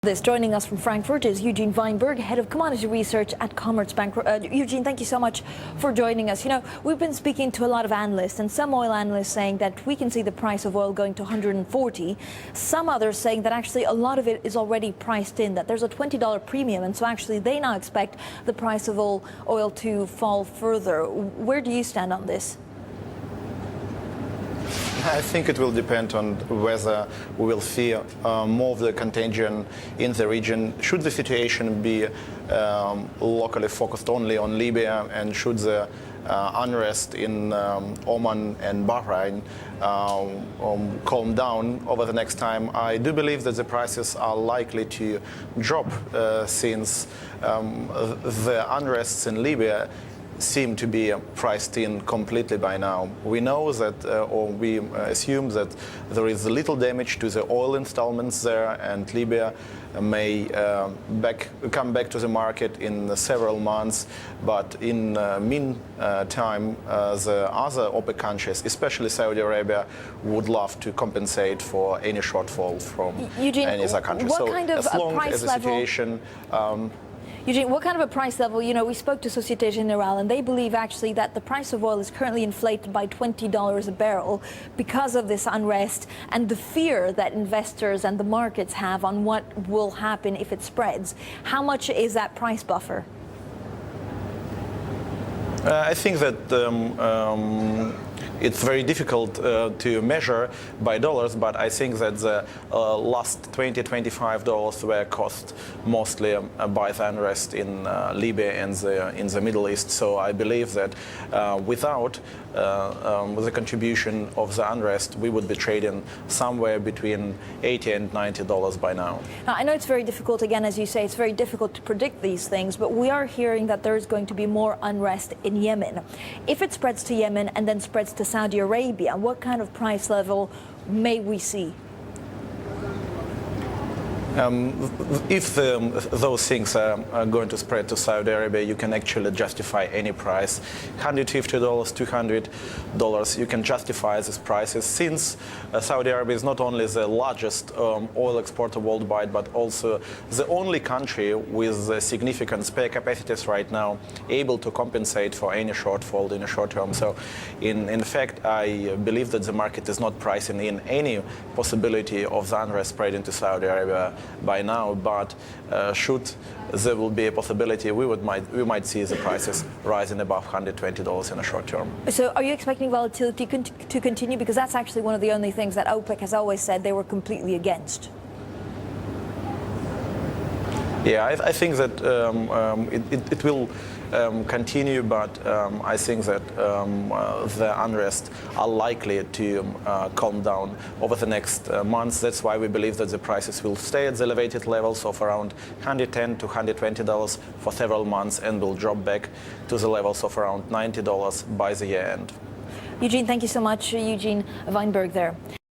Joining us from Frankfurt is Eugen Weinberg, Head of Commodity Research at Commerzbank. Eugen, thank you so much for joining us. You know, we've been speaking to a lot of analysts, and some oil analysts saying that we can see the price of oil going to 140. Some others saying that actually a lot of it is already priced in, that there's a $20 premium, and so actually they now expect the price of oil to fall further. Where do you stand on this? I think it will depend on whether we will see more of the contagion in the region. Should the situation be locally focused only on Libya, and should the unrest in Oman and Bahrain calm down over the next time, I do believe that the prices are likely to drop since the unrests in Libya seem to be priced in completely by now. We know that, or we assume that there is little damage to the oil installments there, and Libya may come back to the market in several months. But in meantime, the other OPEC countries, especially Saudi Arabia, would love to compensate for any shortfall from Eugen, any other country. What so kind of as long price as the level? situation Eugene, what kind of a price level? You know, we spoke to Societe Generale, and they believe actually that the price of oil is currently inflated by $20 a barrel because of this unrest and the fear that investors and the markets have on what will happen if it spreads. How much is that price buffer? I think that it's very difficult to measure by dollars, but I think that the last $20–25 were caused mostly by the unrest in Libya and in the Middle East. So I believe that without the contribution of the unrest, we would be trading somewhere between $80 and $90 by now. Now, I know it's very difficult, again, as you say, it's very difficult to predict these things, but we are hearing that there is going to be more unrest in Yemen. If it spreads to Yemen and then spreads to Saudi Arabia, what kind of price level may we see? If those things are going to spread to Saudi Arabia, you can actually justify any price. $150, $200, you can justify these prices, since Saudi Arabia is not only the largest oil exporter worldwide, but also the only country with significant spare capacities right now, able to compensate for any shortfall in the short term. So in fact, I believe that the market is not pricing in any possibility of the unrest spreading to Saudi Arabia by now, but should there will be a possibility, we might see the prices rising above $120 in the short term. So are you expecting volatility to continue? Because that's actually one of the only things that OPEC has always said they were completely against. Yeah, I think that it will continue, but I think that the unrest are likely to calm down over the next months. That's why we believe that the prices will stay at the elevated levels of around $110 to $120 for several months, and will drop back to the levels of around $90 by the year end. Eugen, thank you so much. Eugen Weinberg there.